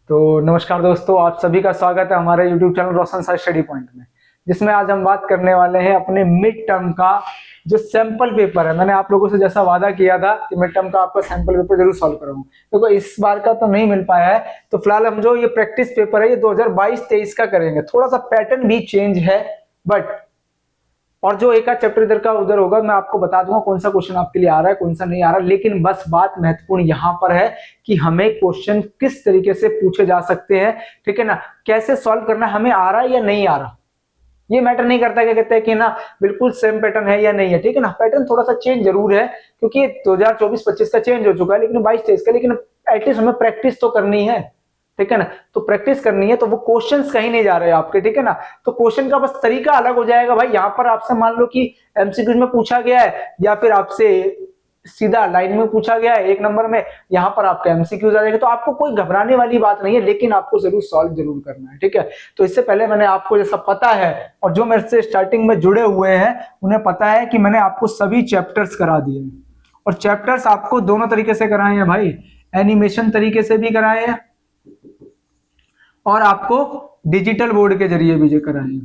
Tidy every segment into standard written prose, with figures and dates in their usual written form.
तो नमस्कार दोस्तों, आप सभी का स्वागत है हमारे YouTube चैनल रोशन सर स्टडी पॉइंट में, जिसमें आज हम बात करने वाले हैं अपने मिड टर्म का जो सैंपल पेपर है। मैंने आप लोगों से जैसा वादा किया था कि मिड टर्म का आपका सैंपल पेपर जरूर सॉल्व करूंगा, क्योंकि इस बार का तो नहीं मिल पाया है। तो फिलहाल हम जो ये प्रैक्टिस पेपर है ये 2022-23 का करेंगे। थोड़ा सा पैटर्न भी चेंज है, बट और जो एक आध चैप्टर इधर का उधर होगा मैं आपको बता दूंगा कौन सा क्वेश्चन आपके लिए आ रहा है कौन सा नहीं आ रहा। लेकिन बस बात महत्वपूर्ण यहां पर है कि हमें क्वेश्चन किस तरीके से पूछे जा सकते हैं, ठीक है ना, कैसे सॉल्व करना, हमें आ रहा है या नहीं आ रहा। ये मैटर नहीं करता, क्या कहते हैं कि ना बिल्कुल सेम पैटर्न है या नहीं है, ठीक है ना। पैटर्न थोड़ा सा चेंज जरूर है, क्योंकि 2024-25 का चेंज हो चुका है, लेकिन 22-23 का, लेकिन एटलीस्ट हमें प्रैक्टिस तो करनी है, ठीक है ना। तो प्रैक्टिस करनी है, तो वो क्वेश्चंस कहीं नहीं जा रहे आपके, ठीक है ना। तो क्वेश्चन का बस तरीका अलग हो जाएगा भाई। यहाँ पर आपसे मान लो कि एमसीक्यू में पूछा गया है, या फिर आपसे सीधा लाइन में पूछा गया है 1 नंबर में, यहाँ पर आपका एमसीक्यू आ जाएगा। तो आपको कोई घबराने वाली बात नहीं है, लेकिन आपको जरूर सॉल्व जरूर करना है, ठीक है। तो इससे पहले मैंने आपको जैसा पता है, और जो मेरे से स्टार्टिंग में जुड़े हुए हैं उन्हें पता है कि मैंने आपको सभी चैप्टर्स करा दिए हैं। और चैप्टर्स आपको दोनों तरीके से कराए हैं भाई, एनिमेशन तरीके से भी कराए हैं और आपको डिजिटल बोर्ड के जरिए भी कराए हैं,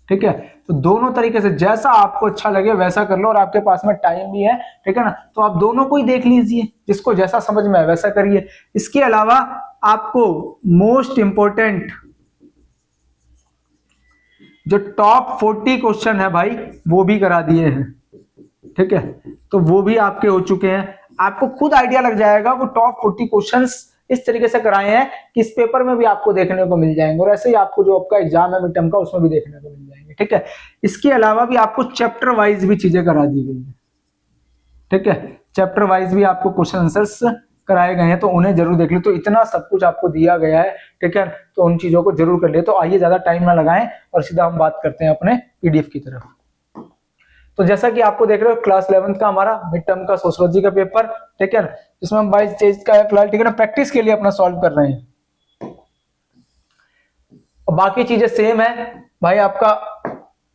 ठीक है। तो दोनों तरीके से जैसा आपको अच्छा लगे वैसा कर लो, और आपके पास में टाइम भी है, ठीक है ना। तो आप दोनों को ही देख लीजिए, जिसको जैसा समझ में है वैसा करिए। इसके अलावा आपको मोस्ट इंपोर्टेंट जो टॉप 40 क्वेश्चन है भाई वो भी करा दिए हैं, ठीक है। तो वो भी आपके हो चुके हैं। आपको खुद आइडिया लग जाएगा, वो टॉप 40 क्वेश्चंस इस तरीके से कराए हैं कि इस पेपर में भी आपको देखने को मिल जाएंगे, और ऐसे ही आपको जो आपका एग्जाम है मिड टर्म का उसमें भी देखने को मिल जाएंगे, ठीक है। इसके अलावा भी आपको चैप्टर वाइज भी चीजें करा दी गई है, ठीक है। चैप्टर वाइज भी आपको क्वेश्चन आंसर्स कराए गए हैं, तो उन्हें जरूर देख लो। तो इतना सब कुछ आपको दिया गया है, ठीक है, तो उन चीजों को जरूर कर ले। तो आइए ज्यादा टाइम ना लगाएं और सीधा हम बात करते हैं अपने पीडीएफ की तरफ। तो जैसा कि आपको देख रहे हो क्लास 11th का हमारा मिड टर्म का सोशियोलॉजी का पेपर, ठीक है ना, जिसमें हम 22-23 का है फिलहाल, ठीक है ना, प्रैक्टिस के लिए अपना सॉल्व कर रहे हैं। और बाकी चीजें सेम है भाई। आपका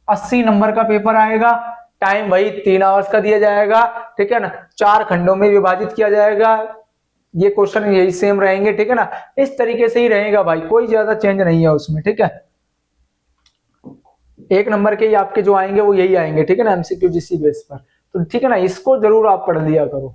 80 नंबर का पेपर आएगा, टाइम वही 3 आवर्स का दिया जाएगा, ठीक है ना, 4 खंडों में विभाजित किया जाएगा। ये क्वेश्चन यही सेम रहेंगे, ठीक है ना, इस तरीके से ही रहेगा भाई, कोई ज्यादा चेंज नहीं है उसमें, ठीक है। 1 नंबर के ही आपके जो आएंगे वो यही आएंगे, ठीक है ना, एमसीक्यू जिसी बेस पर। तो ठीक है ना, इसको जरूर आप पढ़ लिया करो।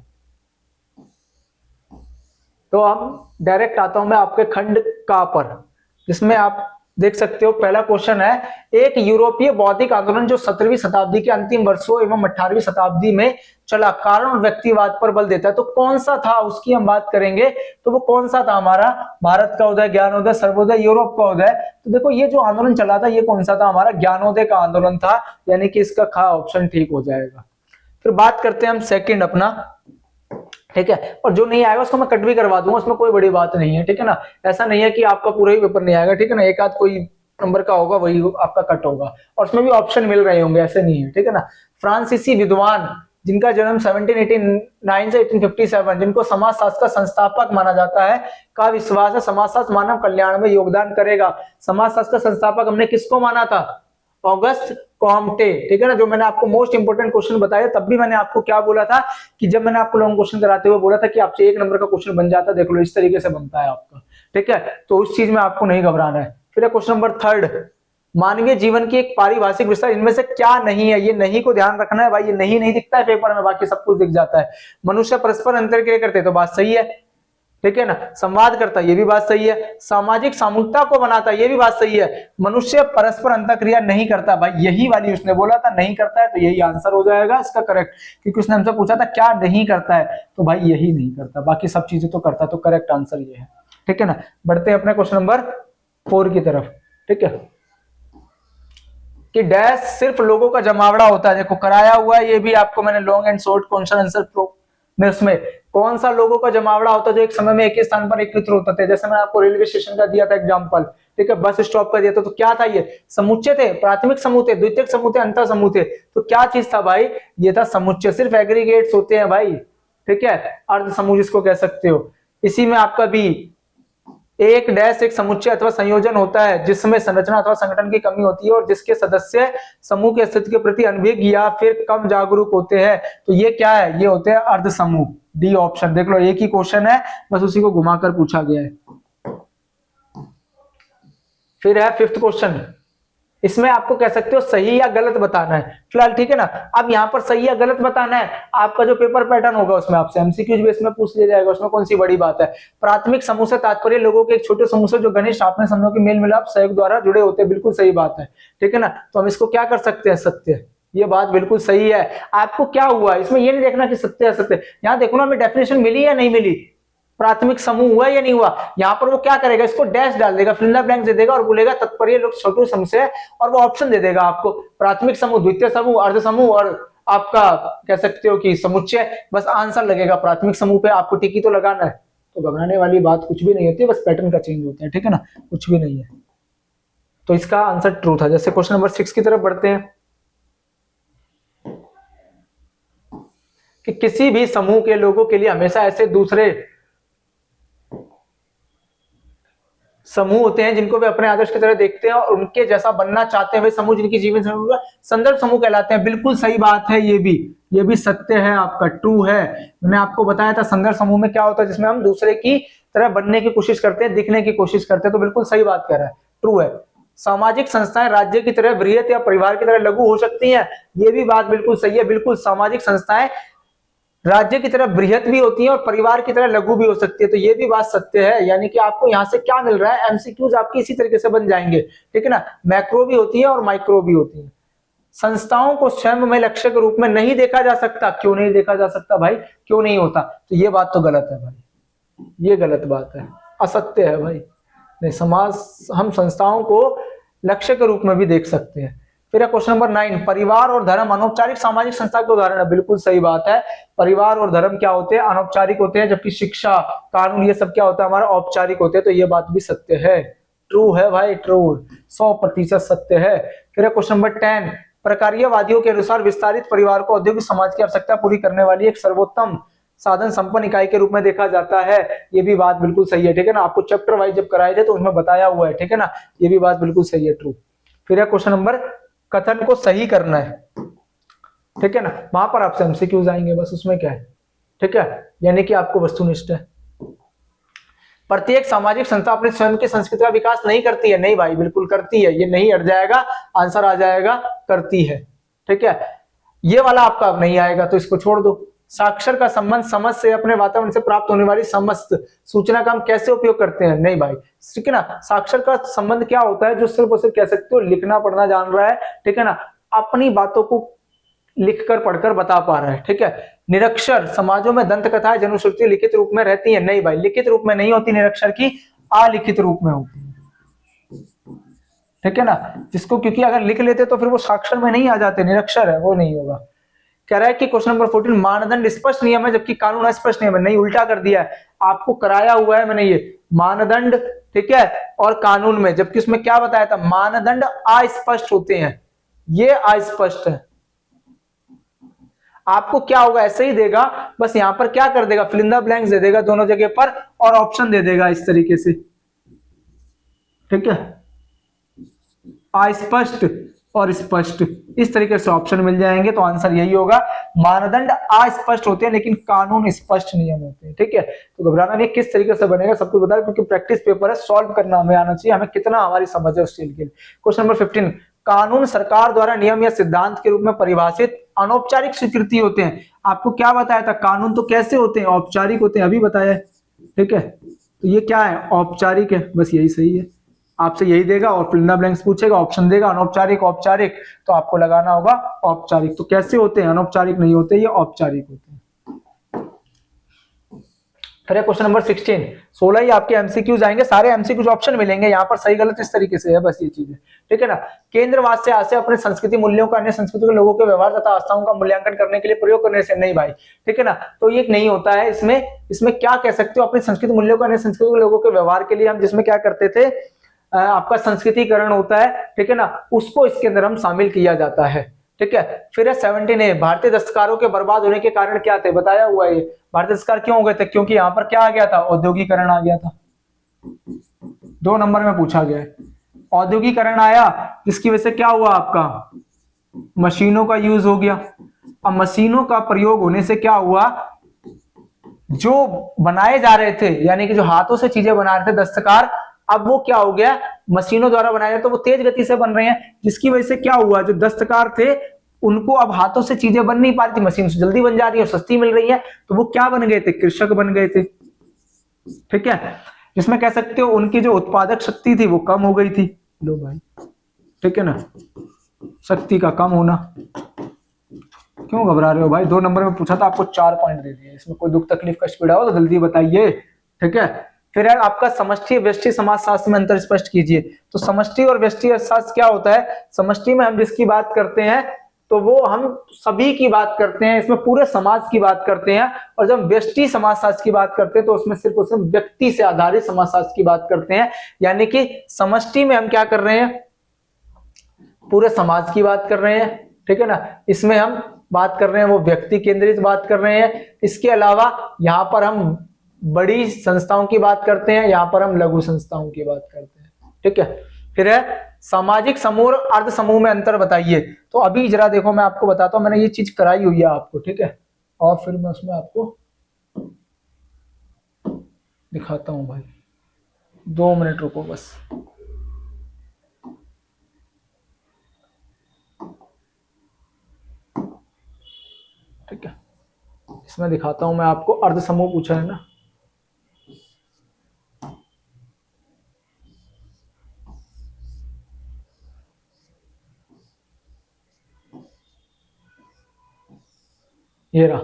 तो हम डायरेक्ट आता हूं मैं आपके खंड का पर, जिसमें आप देख सकते हो पहला क्वेश्चन है, एक यूरोपीय बौद्धिक आंदोलन जो 17वीं शताब्दी के अंतिम वर्षों एवं 18वीं शताब्दी में चला, कारण और व्यक्तिवाद पर बल देता है। तो कौन सा था उसकी हम बात करेंगे। तो वो कौन सा था हमारा, भारत का उदय, ज्ञानोदय, सर्वोदय, यूरोप का उदय। तो देखो ये जो आंदोलन चला था ये कौन सा था, हमारा ज्ञानोदय का आंदोलन था, यानी कि इसका खा ऑप्शन ठीक हो जाएगा। फिर बात करते हैं हम सेकंड अपना, ठीक है। और जो नहीं आएगा उसको मैं कट भी करवा दूंगा, उसमें कोई बड़ी बात नहीं है, ठीक है ना। ऐसा नहीं है कि आपका पूरा ही पेपर नहीं आएगा, ठीक है ना, एक आध कोई नंबर का होगा वही आपका कट होगा, और उसमें भी ऑप्शन मिल रहे होंगे, ऐसे नहीं है, ठीक है ना। फ्रांसीसी विद्वान जिनका जन्म 1789 से 1857, जिनको समाजशास्त्र का संस्थापक माना जाता है, का विश्वास है समाजशास्त्र मानव कल्याण में योगदान करेगा। समाजशास्त्र का संस्थापक हमने किसको माना था, ऑगस्ट कॉम्टे, ठीक है ना। जो मैंने आपको मोस्ट इंपोर्टेंट क्वेश्चन बताया, तब भी मैंने आपको क्या बोला था कि जब मैंने आपको लॉन्ग क्वेश्चन कराते हुए बोला था कि आपसे 1 नंबर का क्वेश्चन बन जाता है, देख लो इस तरीके से बनता है आपका, ठीक है। तो उस चीज में आपको नहीं घबराना है। फिर क्वेश्चन नंबर 3, मानवीय जीवन की एक पारिभाषिक विस्तार, इनमें से क्या नहीं है। ये नहीं को ध्यान रखना है भाई, ये नहीं दिखता है पेपर में, बाकी सब कुछ दिख जाता है। मनुष्य परस्पर अंतरक्रिया करते, तो बात सही है, ठीक है ना। संवाद करता है, ये भी बात सही है। सामाजिक सामूहिकता को बनाता है, ये भी बात सही है। मनुष्य परस्पर अंतःक्रिया नहीं करता, भाई यही वाली उसने बोला था, नहीं करता है, तो यही आंसर हो जाएगा इसका करेक्ट, क्योंकि उसने हमसे पूछा था क्या नहीं करता है, तो भाई यही नहीं करता, बाकी सब चीजें तो करता, तो करेक्ट आंसर ये है, ठीक है ना। बढ़ते हैं अपने क्वेश्चन नंबर 4 की तरफ, ठीक है। कि डैश सिर्फ लोगों का जमावड़ा होता है, देखो कराया हुआ है, ये भी आपको मैंने long and short question answer में उसमें कौन सा लोगों का जमावड़ा होता है जो एक समय में एक ही स्थान पर एकत्रित होते थे। जैसे मैंने आपको रेलवे स्टेशन का दिया था एग्जांपल, ठीक है, बस स्टॉप का दिया था, तो क्या था ये, समुच्चय थे, प्राथमिक समूह थे, द्वितीयक समूह थे, अंतर समूह थे। तो क्या चीज था भाई, ये था समुच्चय, सिर्फ एग्रीगेट्स होते हैं भाई, ठीक है, अर्ध समूह जिसको कह सकते हो। इसी में आपका भी एक डैश एक समुच्चय अथवा संयोजन होता है जिसमें संरचना अथवा संगठन की कमी होती है और जिसके सदस्य समूह के अस्तित्व के प्रति अनभिज्ञ या फिर कम जागरूक होते हैं। तो ये क्या है, ये होते हैं अर्ध समूह। डी ऑप्शन देख लो, एक ही क्वेश्चन है, बस उसी को घुमाकर पूछा गया है। फिर है फिफ्थ क्वेश्चन, इसमें आपको कह सकते हो सही या गलत बताना है फिलहाल, ठीक है ना। अब यहाँ पर सही या गलत बताना है, आपका जो पेपर पैटर्न होगा उसमें आपसे एमसीक्यूज बेस में पूछ लिया जाएगा, उसमें कौन सी बड़ी बात है। प्राथमिक समूह से तात्पर्य लोगों के एक छोटे समूह से जो घनिष्ठ आपने समूहों के मेल मिलाप सहयोग द्वारा जुड़े होते हैं, बिल्कुल सही बात है, ठीक है ना। तो हम इसको क्या कर सकते हैं, सत्य, ये बात बिल्कुल सही है। आपको क्या हुआ इसमें ये नहीं देखना कि सत्य है सत्य, यहाँ देखो ना हमें डेफिनेशन मिली या नहीं मिली, प्राथमिक समूह हुआ या नहीं हुआ। यहाँ पर वो क्या करेगा, इसको डैश डाल देगा, फिल इन द ब्लैंक्स दे देगा और बोलेगा तत्पर्य लोग छोटे समूह से, और वो ऑप्शन दे देगा आपको, प्राथमिक समूह, द्वितीय समूह, अर्ध समूह और आपका कह सकते हो कि समुच्चय। बस आंसर लगेगा प्राथमिक समूह पे, आपको टिकी तो लगाना है। तो घबराने वाली बात कुछ भी नहीं होती, बस पैटर्न का चेंज होता है, ठीक है ना, कुछ भी नहीं है। तो इसका आंसर ट्रू था। जैसे क्वेश्चन नंबर 6 की तरफ बढ़ते हैं कि किसी भी समूह के लोगों के लिए हमेशा ऐसे दूसरे समूह होते हैं जिनको वे अपने आदर्श की तरह देखते हैं और उनके जैसा बनना चाहते हैं, वे समूह जिनकी जीवन संदर्भ समूह कहलाते हैं। बिल्कुल सही बात है, ये भी सत्य है आपका, ट्रू है। मैंने आपको बताया था संदर्भ समूह में क्या होता है, जिसमें हम दूसरे की तरह बनने की कोशिश करते हैं, दिखने की कोशिश करते हैं। तो बिल्कुल सही बात कह रहा है, ट्रू है। सामाजिक संस्थाएं राज्य की तरह बृहत या परिवार की तरह लघु हो सकती हैं, ये भी बात बिल्कुल सही है। बिल्कुल सामाजिक संस्थाएं राज्य की तरह बृहत भी होती है और परिवार की तरह लघु भी हो सकती है, तो ये भी बात सत्य है। यानी कि आपको यहाँ से क्या मिल रहा है, एमसीक्यूज आपके इसी तरीके से बन जाएंगे, ठीक है ना। मैक्रो भी होती है और माइक्रो भी होती है। संस्थाओं को स्वयं में लक्ष्य के रूप में नहीं देखा जा सकता, क्यों नहीं देखा जा सकता भाई, क्यों नहीं होता, तो ये बात तो गलत है भाई, ये गलत बात है, असत्य है भाई। नहीं, समाज, हम संस्थाओं को लक्ष्य के रूप में भी देख सकते हैं। फिर क्वेश्चन नंबर 9, परिवार और धर्म अनौपचारिक सामाजिक संस्था के उदाहरण है। बिल्कुल सही बात है, परिवार और धर्म क्या होते हैं, अनौपचारिक होते हैं, जबकि शिक्षा, कानून, ये सब क्या होता है हमारा, औपचारिक होते हैं। तो ये बात भी सत्य है, ट्रू है भाई, ट्रू, 100% सत्य है। फिर क्वेश्चन नंबर 10, प्रकार्यवादियों के अनुसार विस्तारित परिवार को औद्योगिक समाज की आवश्यकता पूरी करने वाली एक सर्वोत्तम साधन संपन्न इकाई के रूप में देखा जाता है। ये भी बात बिल्कुल सही है, ठीक है ना। आपको चैप्टर वाइज जब कराए थे तो उसमें बताया हुआ है, ठीक है ना। ये भी बात बिल्कुल सही है, ट्रू। फिर क्वेश्चन नंबर, कथन को सही करना है, ठीक है ना, वहां पर आपसे एमसीक्यूज आएंगे, बस उसमें क्या है, ठीक है। यानी कि आपको वस्तुनिष्ठ है। प्रत्येक सामाजिक संस्था अपने स्वयं की संस्कृति का विकास नहीं करती है, नहीं भाई बिल्कुल करती है, ये नहीं अट जाएगा, आंसर आ जाएगा करती है, ठीक है। ये वाला आपका अब नहीं आएगा तो इसको छोड़ दो। साक्षर का संबंध समझ से, अपने वातावरण से प्राप्त होने वाली समस्त सूचना का हम कैसे उपयोग करते हैं, नहीं भाई, ठीक है ना। साक्षर का संबंध क्या होता है, जो सिर्फ और सिर्फ कह सकते हो लिखना पढ़ना जान रहा है, ठीक है ना, अपनी बातों को लिखकर पढ़कर बता पा रहा है, ठीक है। निरक्षर समाजों में दंत कथाएं जनश्रुति लिखित रूप में रहती है, नहीं भाई लिखित रूप में नहीं होती, निरक्षर की अलिखित रूप में होती है, ठीक है ना। जिसको, क्योंकि अगर लिख लेते तो फिर वो साक्षर में नहीं आ जाते, निरक्षर है वो नहीं होगा। कह रहा है कि क्वेश्चन नंबर 14, मानदंड स्पष्ट नियम है जबकि कानून अस्पष्ट नियम है, नहीं उल्टा कर दिया है, आपको कराया हुआ है मैंने, ये मानदंड, ठीक है, और कानून में, जबकि उसमें क्या बताया था, मानदंड अस्पष्ट होते हैं, ये अस्पष्ट है। आपको क्या होगा, ऐसे ही देगा, बस यहां पर क्या कर देगा, फिल इन द ब्लैंक्स दे देगा दोनों जगह पर और ऑप्शन दे देगा इस तरीके से, ठीक है, अस्पष्ट और स्पष्ट, इस तरीके से ऑप्शन मिल जाएंगे। तो आंसर यही होगा, मानदंड अस्पष्ट होते हैं लेकिन कानून स्पष्ट नियम होते हैं, ठीक है। तो घबराना नहीं, किस तरीके से बनेगा सब कुछ बता, क्योंकि प्रैक्टिस पेपर है, सॉल्व करना हमें आना चाहिए, हमें कितना हमारी समझ है उस चीज के लिए। क्वेश्चन नंबर 15, कानून सरकार द्वारा नियम या सिद्धांत के रूप में परिभाषित अनौपचारिक स्वीकृति होते हैं। आपको क्या बताया था, कानून तो कैसे होते हैं, औपचारिक होते हैं, अभी बताया, ठीक है। तो ये क्या है, औपचारिक है, बस यही सही है। आपसे यही देगा और फिल इन द ब्लैंक्स पूछेगा, ऑप्शन देगा अनौपचारिक औपचारिक, तो आपको लगाना होगा औपचारिक। तो कैसे होते हैं, अनौपचारिक नहीं होते, ये औपचारिक होते हैं। फिर क्वेश्चन नंबर 16 ही आपके एमसीक्यूज आएंगे, सारे एमसीक्यूज ऑप्शन मिलेंगे, यहाँ पर सही गलत इस तरीके से है, बस ये चीज है, ठीक है ना। केंद्रवाद से आशय अपने संस्कृति मूल्यों का अन्य संस्कृति के लोगों के व्यवहार तथा आस्थाओं का मूल्यांकन करने के लिए प्रयोग करने से, नहीं भाई, ठीक है ना। तो ये नहीं होता है, इसमें क्या कह सकते हो, अपनी संस्कृति मूल्यों का अन्य संस्कृति के लोगों के व्यवहार के लिए हम जिसमें क्या करते थे, आपका संस्कृतिकरण होता है, ठीक है ना, उसको इसके अंदर हम शामिल किया जाता है, ठीक है। फिर 17 भारतीय दस्तकारों के बर्बाद होने के कारण क्या थे, बताया हुआ है। भारतीय दस्तकार क्यों हो गए थे, क्योंकि यहाँ पर क्या आ गया था, औद्योगिकरण आ गया था, 2 नंबर में पूछा गया है। औद्योगिकरण आया जिसकी वजह से क्या हुआ, आपका मशीनों का यूज हो गया। अब मशीनों का प्रयोग होने से क्या हुआ, जो बनाए जा रहे थे, यानी कि जो हाथों से चीजें बना रहे थे दस्तकार, अब वो क्या हो गया, मशीनों द्वारा बनाए जाते तो वो तेज गति से बन रहे हैं, जिसकी वजह से क्या हुआ, जो दस्तकार थे उनको अब हाथों से चीजें बन नहीं पा रही थी, मशीन से जल्दी बन जा रही है, सस्ती मिल रही है, तो वो क्या बन गए थे, कृषक बन गए थे। ठीक है, जिसमें कह सकते हो उनकी जो उत्पादक शक्ति थी वो कम हो गई थी। लो भाई, ठीक है ना, शक्ति का कम होना। क्यों घबरा रहे हो भाई, 2 नंबर में पूछा था, आपको 4 पॉइंट दे दिए, इसमें कोई दुख तकलीफ कष्ट पीड़ा हो तो जल्दी बताइए। ठीक है, फिर है आपका समष्टि व्यष्टि समाजशास्त्र में अंतर स्पष्ट कीजिए। तो समष्टि और व्यष्टि अर्थशास्त्र क्या होता है, समष्टि में हम जिसकी बात करते हैं तो वो हम सभी की बात करते हैं, इसमें पूरे समाज की बात करते हैं, और जब व्यष्टि समाजशास्त्र की बात करते हैं तो उसमें सिर्फ उसमें व्यक्ति से आधारित समाजशास्त्र की बात करते हैं। यानी कि समष्टि में हम क्या कर रहे हैं, पूरे समाज की बात कर रहे हैं। ठीक है ना, इसमें हम बात कर रहे हैं वो व्यक्ति केंद्रित बात कर रहे हैं। इसके अलावा यहाँ पर हम बड़ी संस्थाओं की बात करते हैं, यहाँ पर हम लघु संस्थाओं की बात करते हैं। ठीक है, फिर है सामाजिक समूह और अर्ध समूह में अंतर बताइए। तो अभी जरा देखो, मैं आपको बताता हूं, मैंने ये चीज कराई हुई है आपको। ठीक है, और फिर मैं उसमें आपको दिखाता हूं भाई, 2 मिनट रुको बस। ठीक है, इसमें दिखाता हूं मैं आपको, अर्ध समूह पूछा है ना। ये रहा,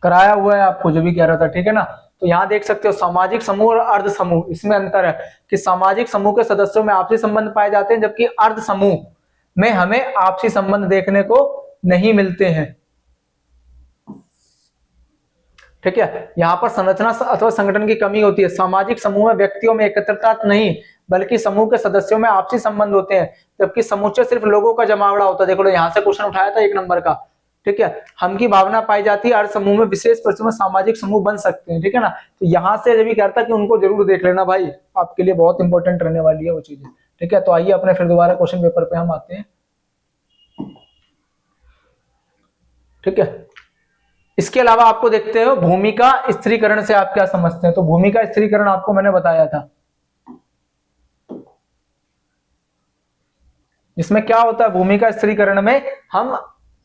कराया हुआ है आपको जो भी कह रहा था। ठीक है ना, तो यहाँ देख सकते हो सामाजिक समूह और अर्ध समूह, इसमें अंतर है कि सामाजिक समूह के सदस्यों में आपसी संबंध पाए जाते हैं, जबकि अर्ध समूह में हमें आपसी संबंध देखने को नहीं मिलते हैं। ठीक है, यहाँ पर संरचना अथवा संगठन की कमी होती है। सामाजिक समूह में व्यक्तियों में एकत्रता नहीं, बल्कि समूह के सदस्यों में आपसी संबंध होते हैं, जबकि समूचे सिर्फ लोगों का जमावड़ा होता है। देखो यहाँ से क्वेश्चन उठाया था 1 नंबर का। ठीक है, हम की भावना पाई जाती है, हर समूह में विशेष परिस्थितियों में सामाजिक समूह बन सकते हैं। ठीक है ना, तो यहाँ से जब भी कहता कि उनको जरूर देख लेना भाई, आपके लिए बहुत इंपॉर्टेंट रहने वाली है वो चीजें। ठीक है, तो आइए अपने फिर दोबारा क्वेश्चन पेपर पे हम आते हैं। ठीक है, इसके अलावा आपको देखते हो भूमिका स्त्रीकरण से आप क्या समझते हैं। तो भूमिका स्त्रीकरण आपको मैंने बताया था, जिसमें क्या होता है, भूमिका स्त्रीकरण में हम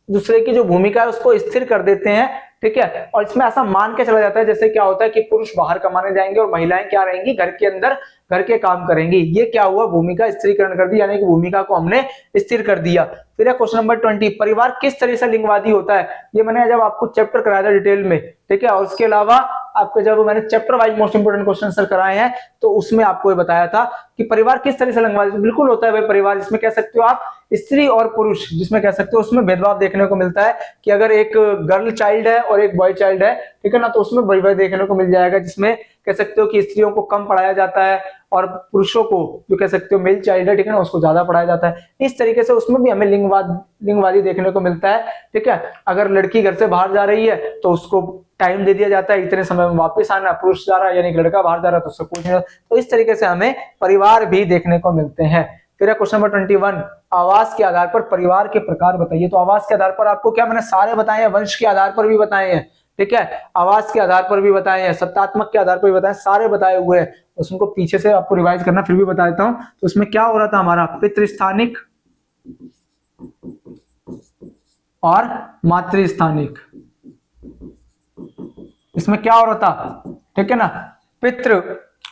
दूसरे की जो भूमिका है उसको स्थिर कर देते हैं। ठीक है, और इसमें ऐसा मान के चला जाता है, जैसे क्या होता है कि पुरुष बाहर कमाने जाएंगे और महिलाएं क्या रहेंगी, घर के अंदर घर के काम करेंगी। ये क्या हुआ, भूमिका स्त्रीकरण कर दी, यानी कि भूमिका को हमने स्थिर कर दिया। फिर है क्वेश्चन नंबर 20, परिवार किस तरह से लिंगवादी होता है। ये मैंने जब आपको चैप्टर कराया था डिटेल में। ठीक है, और उसके अलावा आपको जब मैंने chapter wise most important question answer कराए हैं तो उसमें आपको ये बताया था कि परिवार किस तरह से लिंगवादी बिल्कुल होता है भाई। परिवार जिसमें कह सकते हो आप स्त्री और पुरुष, जिसमें कह सकते हो उसमें भेदभाव देखने को मिलता है कि अगर एक गर्ल चाइल्ड है और एक बॉय चाइल्ड है, ठीक है ना, तो उसमें भेदभाव देखने को मिल जाएगा, जिसमें कह सकते हो कि स्त्रियों को कम पढ़ाया जाता है और पुरुषों को जो कह सकते हो मेल चाइल्ड है, ठीक है ना, उसको ज्यादा पढ़ाया जाता है। इस तरीके से उसमें भी हमें लिंगवादी देखने को मिलता है। ठीक है, अगर लड़की घर से बाहर जा रही है तो उसको टाइम दे दिया जाता है, इतने समय में वापस आना। पुरुष जा रहा है यानी लड़का बाहर जा रहा है तो उसको कुछ नहीं। तो इस तरीके से हमें परिवार भी देखने को मिलते हैं। फिर क्वेश्चन नंबर 21, आवास के आधार पर परिवार के प्रकार बताइए। तो आवास के आधार पर आपको क्या मैंने सारे बताए हैं, वंश के आधार पर भी बताए हैं, ठीक है, आवास के आधार पर भी बताए हैं, सत्तात्मक के आधार पर भी बताए, सारे बताए हुए हैं। उसको पीछे से आपको रिवाइज करना, फिर भी बता देता हूं। तो उसमें क्या हो रहा था हमारा, पितृस्थानिक और मातृस्थानिक। इसमें क्या हो रहा था, ठीक है ना,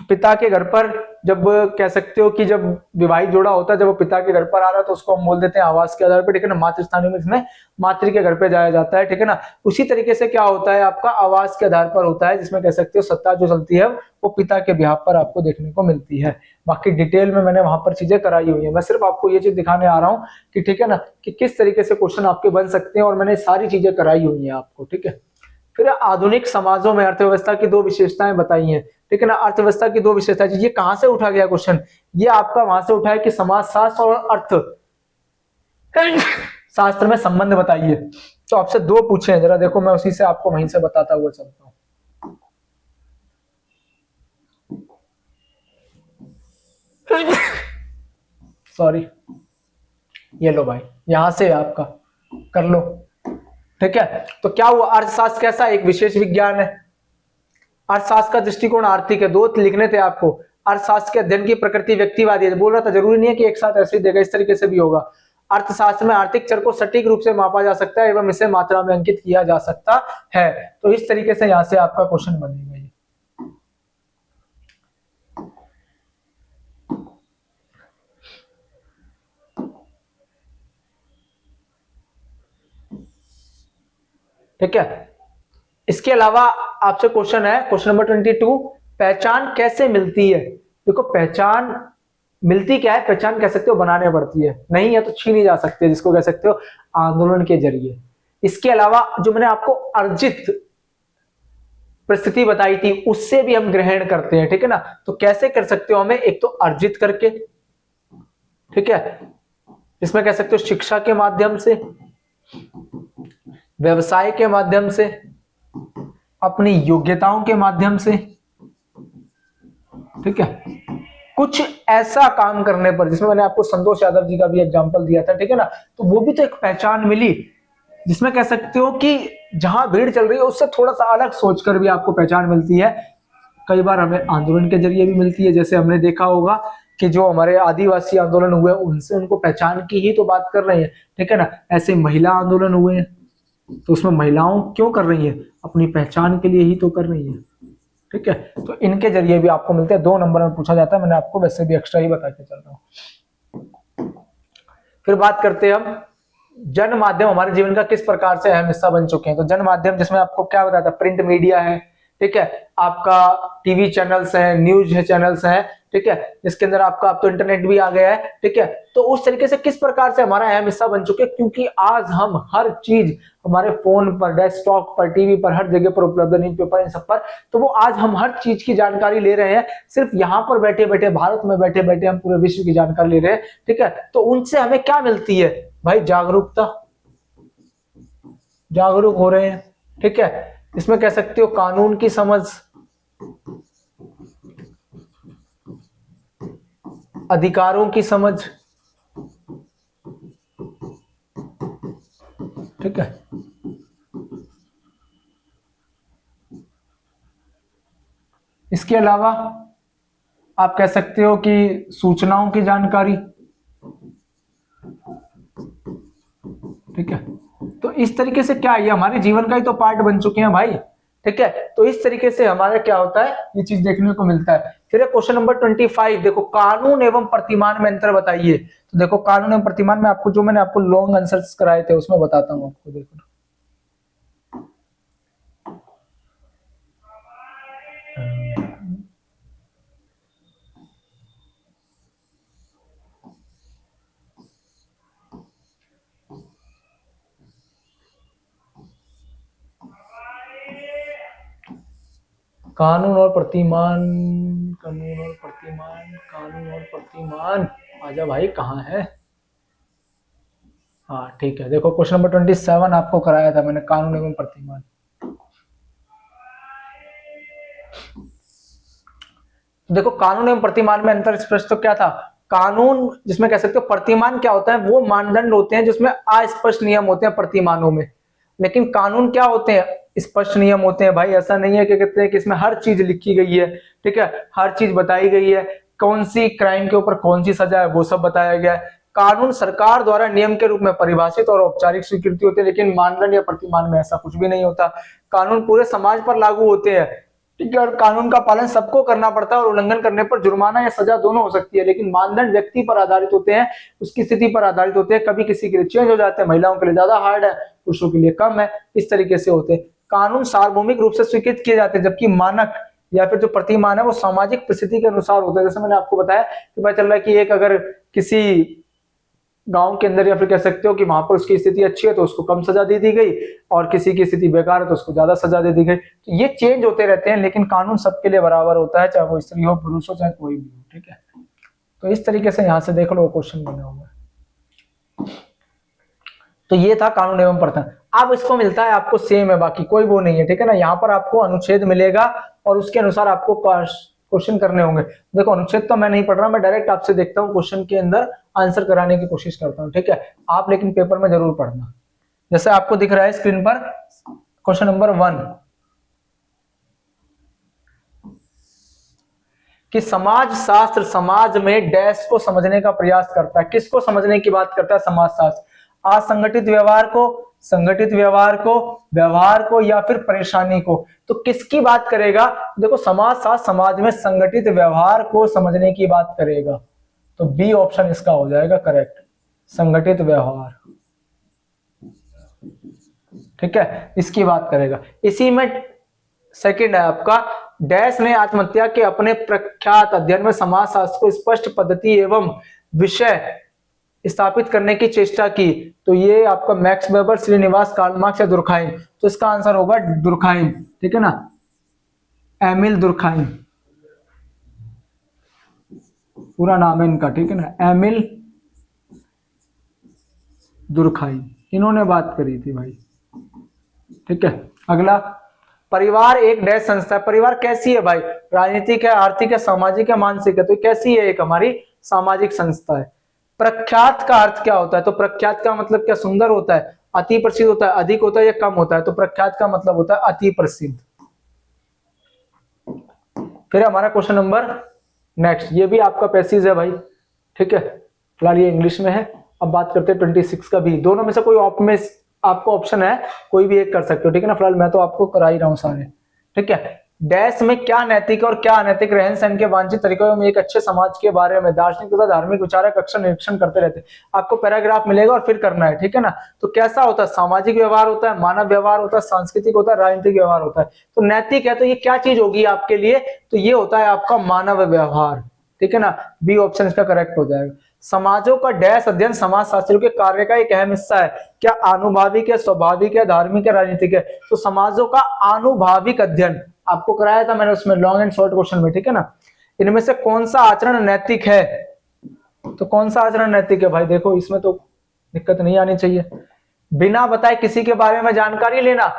पिता के घर पर जब कह सकते हो कि जब विवाहित जोड़ा होता है, जब वो पिता के घर पर आ रहा है तो उसको हम बोल देते हैं आवास के आधार पर, ठीक है ना। मातृस्थानिक में इसमें मातृ के घर पे जाया जाता है, ठीक है ना। उसी तरीके से क्या होता है आपका आवास के आधार पर होता है, जिसमें कह सकते हो सत्ता जो चलती है वो पिता के बिहाफ पर आपको देखने को मिलती है। बाकी डिटेल में मैंने वहां पर चीजें कराई हुई है, मैं सिर्फ आपको ये चीज दिखाने आ रहा हूँ कि ठीक है ना, कि किस तरीके से क्वेश्चन आपके बन सकते हैं, और मैंने सारी चीजें कराई हुई है आपको, ठीक है। फिर आधुनिक समाजों में अर्थव्यवस्था की 2 विशेषताएं बताई हैं, ठीक है ना। अर्थव्यवस्था की 2 विशेषताएं, ये कहां से उठा गया क्वेश्चन, ये आपका वहां से उठा है कि समाजशास्त्र और अर्थ शास्त्र में संबंध बताइए। तो आपसे 2 पूछे हैं, जरा देखो, मैं उसी से आपको वहीं से बताता हुआ चलता हूं। सॉरी, ये लो भाई, यहां से आपका कर लो, ठीक है। तो क्या हुआ, अर्थशास्त्र कैसा एक विशेष विज्ञान है। अर्थशास्त्र का दृष्टिकोण आर्थिक है, 2 लिखने थे आपको। अर्थशास्त्र के अध्ययन की प्रकृति व्यक्तिवादी है, बोल रहा था जरूरी नहीं है कि एक साथ ऐसे ही देगा, इस तरीके से भी होगा। अर्थशास्त्र में आर्थिक चर को सटीक रूप से मापा जा सकता है एवं इसे मात्रा में अंकित किया जा सकता है। तो इस तरीके से यहां से आपका क्वेश्चन बनेगा ये। ठीक है, इसके अलावा आपसे क्वेश्चन है क्वेश्चन नंबर 22, पहचान कैसे मिलती है। देखो पहचान मिलती क्या है, पहचान कह सकते हो बनाने पड़ती है, नहीं है तो छीनी जा सकती है, जिसको कह सकते हो आंदोलन के जरिए। इसके अलावा जो मैंने आपको अर्जित परिस्थिति बताई थी उससे भी हम ग्रहण करते हैं, ठीक है ना। तो कैसे कर सकते हो हमें, एक तो अर्जित करके, ठीक है, इसमें कह सकते हो शिक्षा के माध्यम से, व्यवसाय के माध्यम से, अपनी योग्यताओं के माध्यम से, ठीक है, कुछ ऐसा काम करने पर, जिसमें मैंने आपको संतोष यादव जी का भी एग्जांपल दिया था, ठीक है ना। तो वो भी तो एक पहचान मिली, जिसमें कह सकते हो कि जहां भीड़ चल रही है उससे थोड़ा सा अलग सोचकर भी आपको पहचान मिलती है। कई बार हमें आंदोलन के जरिए भी मिलती है, जैसे हमने देखा होगा कि जो हमारे आदिवासी आंदोलन हुए उनसे उनको पहचान की ही तो बात कर रहे हैं, ठीक है ना। ऐसे महिला आंदोलन हुए हैं तो उसमें महिलाओं क्यों कर रही है, अपनी पहचान के लिए ही तो कर रही है, ठीक है। तो इनके जरिए भी आपको मिलते हैं, 2 नंबर में पूछा जाता है, मैंने आपको वैसे भी एक्स्ट्रा ही बता के चल रहा हूं। फिर बात करते हैं हम जन माध्यम हमारे जीवन का किस प्रकार से अहम हिस्सा बन चुके हैं। तो जन माध्यम जिसमें आपको क्या बताया था, प्रिंट मीडिया है, ठीक है, आपका टीवी चैनल्स है, न्यूज है चैनल्स है, ठीक है, जिसके अंदर आपका अब तो इंटरनेट भी आ गया है, ठीक है। तो उस तरीके से किस प्रकार से हमारा अहम हिस्सा बन चुके हैं, क्योंकि आज हम हर चीज हमारे फोन पर, डेस्कटॉप पर, टीवी पर, हर जगह पर उपलब्ध है, न्यूज़पेपर इन सब पर। तो वो आज हम हर चीज की जानकारी ले रहे हैं, सिर्फ यहाँ पर बैठे बैठे, भारत में बैठे बैठे हम पूरे विश्व की जानकारी ले रहे हैं, ठीक है। तो उनसे हमें क्या मिलती है भाई, जागरूकता, जागरूक हो रहे हैं, ठीक है। इसमें कह सकते हो कानून की समझ, अधिकारों की समझ, ठीक है। इसके अलावा आप कह सकते हो कि सूचनाओं की जानकारी, ठीक है। तो इस तरीके से क्या, ये हमारे जीवन का ही तो पार्ट बन चुके हैं भाई, ठीक है। तो इस तरीके से हमारा क्या होता है, ये चीज देखने को मिलता है। फिर क्वेश्चन नंबर 25, देखो कानून एवं प्रतिमान में अंतर बताइए। तो देखो कानून एवं प्रतिमान में आपको, जो मैंने आपको लॉन्ग आंसर्स कराए थे उसमें बताता हूं आपको, देखो कानून और प्रतिमान, कानून और प्रतिमान, कानून और प्रतिमान, आजा भाई कहाँ है। हाँ ठीक है, देखो क्वेश्चन नंबर 27 आपको कराया था मैंने, कानून एवं प्रतिमान। देखो कानून एवं प्रतिमान में अंतर स्पष्ट तो क्या था, कानून जिसमें कह सकते हो, प्रतिमान क्या होता है, वो मानदंड होते हैं जिसमें अस्पष्ट नियम होते हैं प्रतिमानों में। लेकिन कानून क्या होते हैं, स्पष्ट नियम होते हैं भाई। ऐसा नहीं है कि कहते हैं कि इसमें हर चीज लिखी गई है, ठीक है, हर चीज बताई गई है, कौन सी क्राइम के ऊपर कौन सी सजा है वो सब बताया गया है। कानून सरकार द्वारा नियम के रूप में परिभाषित और औपचारिक स्वीकृति होती है, लेकिन मानदंड या प्रतिमान में ऐसा कुछ भी नहीं होता। कानून पूरे समाज पर लागू होते हैं, ठीक है, और कानून का पालन सबको करना पड़ता है और उल्लंघन करने पर जुर्माना या सजा दोनों हो सकती है। लेकिन मानदंड व्यक्ति पर आधारित होते हैं, उसकी स्थिति पर आधारित होते हैं, कभी किसी के लिए चेंज हो जाते हैं, महिलाओं के लिए ज्यादा हार्ड है, पुरुषों के लिए कम है, इस तरीके से होते हैं। कानून सार्वभौमिक रूप से स्वीकृत किए जाते हैं, जबकि मानक या फिर जो प्रतिमान है वो सामाजिक परिस्थिति के अनुसार होते हैं। जैसे मैंने आपको बताया कि पता चल रहा है कि एक अगर किसी गांव के अंदर, या फिर कह सकते हो कि वहां पर उसकी स्थिति अच्छी है तो उसको कम सजा दे दी गई, और किसी की स्थिति बेकार है तो उसको ज्यादा सजा दे दी गई। तो ये चेंज होते रहते हैं, लेकिन कानून सबके लिए बराबर होता है, चाहे वो स्त्री हो, पुरुष हो, चाहे कोई भी हो, ठीक है। तो इस तरीके से यहां से देख लो क्वेश्चन बने हुए हैं। तो ये था कानून एवं प्रथम। अब इसको मिलता है आपको सेम है, बाकी कोई वो नहीं है, ठीक है ना। यहाँ पर आपको अनुच्छेद मिलेगा और उसके अनुसार आपको क्वेश्चन करने होंगे। देखो अनुच्छेद तो मैं नहीं पढ़ रहा, मैं डायरेक्ट आपसे देखता हूँ, क्वेश्चन के अंदर आंसर कराने की कोशिश करता हूँ, ठीक है। आप लेकिन पेपर में जरूर पढ़ना। जैसे आपको दिख रहा है स्क्रीन पर क्वेश्चन नंबर 1, कि समाज शास्त्र समाज में डैश को समझने का प्रयास करता है। किसको समझने की बात करता है समाज शास्त्र? असंगठित व्यवहार को, संगठित व्यवहार को, व्यवहार को, या फिर परेशानी को। तो किसकी बात करेगा? देखो समाज शास्त्र समाज में संगठित व्यवहार को समझने की बात करेगा, तो बी ऑप्शन इसका हो जाएगा करेक्ट, संगठित व्यवहार। ठीक है, इसकी बात करेगा। इसी में सेकंड है आपका, डैश ने आत्महत्या के अपने प्रख्यात अध्ययन में समाज शास्त्र को स्पष्ट पद्धति एवं विषय स्थापित करने की चेष्टा की। तो ये आपका Max Weber, Srinivas, Karl Marx या दुर्खाइम। तो इसका आंसर होगा दुर्खाइम। ठीक है ना, एमिल दुर्खाइम पूरा नाम है इनका। ठीक है ना, एमिल दुर्खाइम, इन्होंने बात करी थी भाई। ठीक है, अगला, परिवार एक डैश संस्था है। परिवार कैसी है भाई? राजनीतिक है, आर्थिक है, सामाजिक है, मानसिक है। तो कैसी है? एक हमारी सामाजिक संस्था है। प्रख्यात का अर्थ क्या होता है? तो प्रख्यात का मतलब क्या? सुंदर होता है, अति प्रसिद्ध होता है, अधिक होता है या कम होता है? तो प्रख्यात का मतलब होता है अति प्रसिद्ध। फिर हमारा क्वेश्चन नंबर नेक्स्ट, ये भी आपका पैसेज है भाई। ठीक है, फिलहाल ये इंग्लिश में है। अब बात करते हैं 26 का भी। दोनों में से कोई में आपको ऑप्शन है, कोई भी एक कर सकते हो। ठीक है ना, फिलहाल मैं तो आपको करा ही रहा हूं सारे। ठीक है, डैश में क्या नैतिक और क्या अनैतिक रहन सहन के वांछित तरीकों में एक अच्छे समाज के बारे में दार्शनिक तथा धार्मिक विचारक अक्सर निरीक्षण करते रहते हैं। आपको पैराग्राफ मिलेगा और फिर करना है। ठीक है ना, तो कैसा होता है? सामाजिक व्यवहार होता है, मानव व्यवहार होता है, सांस्कृतिक होता है, राजनीतिक व्यवहार होता है। तो नैतिक है तो ये क्या चीज होगी आपके लिए? तो ये होता है आपका मानव व्यवहार। ठीक है ना, बी ऑप्शन इसका करेक्ट हो जाएगा। समाजों का डैश अध्ययन समाज शास्त्रियों के कार्य का एक अहम हिस्सा है। क्या आनुभाविक है, स्वाभाविक है, धार्मिक है, राजनीतिक है? तो समाजों का आनुभाविक अध्ययन आपको कराया था मैंने उसमें लॉन्ग एंड शॉर्ट क्वेश्चन में। ठीक है ना, इनमें से कौन सा आचरण नैतिक है? तो कौन सा आचरण नैतिक है भाई? देखो इसमें तो दिक्कत नहीं आनी चाहिए। बिना बताए किसी के बारे में जानकारी लेना,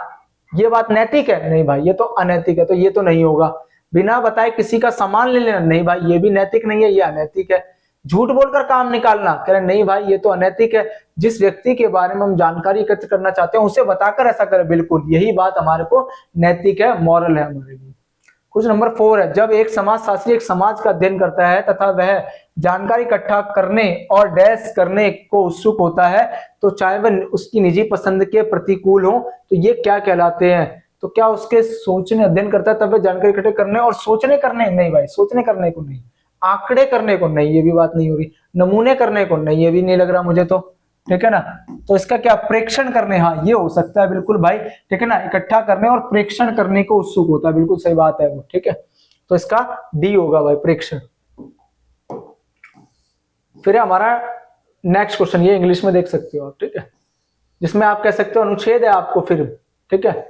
ये बात नैतिक है? नहीं भाई, ये तो अनैतिक है, तो ये तो नहीं होगा। बिना बताए किसी का सामान ले लेना, नहीं भाई ये भी नैतिक नहीं है, ये अनैतिक है। झूठ बोलकर काम निकालना, कह रहे नहीं भाई ये तो अनैतिक है। जिस व्यक्ति के बारे में हम जानकारी एकत्र करना चाहते हैं उसे बताकर ऐसा करें, बिल्कुल यही बात हमारे को नैतिक है, मॉरल है हमारे लिए। कुछ नंबर 4 है, जब एक समाज शास्त्री एक समाज का अध्ययन करता है तथा वह जानकारी इकट्ठा करने और डैश करने को उत्सुक होता है, तो चाहे वह उसकी निजी पसंद के प्रतिकूल हो, तो ये क्या कहलाते हैं? तो क्या उसके सोचने अध्ययन करता है तब वह जानकारी इकट्ठे करने और सोचने करने? नहीं भाई, सोचने करने को नहीं, आंकड़े करने को नहीं, ये भी बात नहीं हो रही, नमूने करने को नहीं, ये भी नहीं लग रहा मुझे तो। ठीक है ना, तो इसका क्या? प्रेक्षण करने, हाँ ये हो सकता है बिल्कुल भाई। ठीक है ना, इकट्ठा करने और प्रेक्षण करने को उत्सुक होता है, बिल्कुल सही बात है वो। ठीक है, तो इसका डी होगा भाई, प्रेक्षण। फिर हमारा नेक्स्ट क्वेश्चन, ये इंग्लिश में देख सकते हो आप। ठीक है, जिसमें आप कह सकते हो अनुच्छेद है आपको फिर। ठीक है,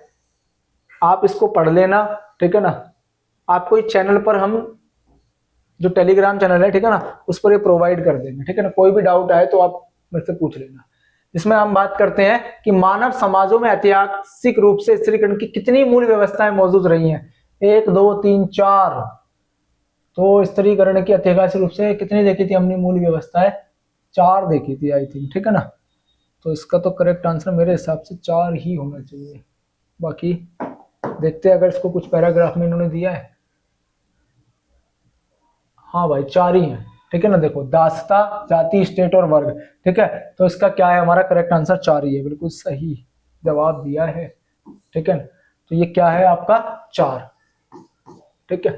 आप इसको पढ़ लेना। ठीक है ना, आपको इस चैनल पर हम जो टेलीग्राम चैनल है, ठीक है ना, उस पर ये प्रोवाइड कर देंगे। ठीक है ना, कोई भी डाउट आए तो आप मुझसे पूछ लेना। जिसमें हम बात करते हैं कि मानव समाजों में ऐतिहासिक रूप से स्त्रीकरण की कितनी मूल व्यवस्थाएं मौजूद रही हैं? 1 2 3 4। तो स्त्रीकरण की ऐतिहासिक रूप से कितनी देखी थी हमने मूल व्यवस्थाएं? 4 देखी थी आई थिंक। ठीक है ना, तो इसका तो करेक्ट आंसर मेरे हिसाब से 4 ही होना चाहिए। बाकी देखते हैं अगर इसको कुछ पैराग्राफ में इन्होंने दिया है। हाँ भाई 4 ही है। ठीक है ना, देखो दासता, जाति, स्टेट और वर्ग। ठीक है, तो इसका क्या है? हमारा करेक्ट आंसर 4 ही है, बिल्कुल सही जवाब दिया है। ठीक है, तो ये क्या है आपका? 4। ठीक है,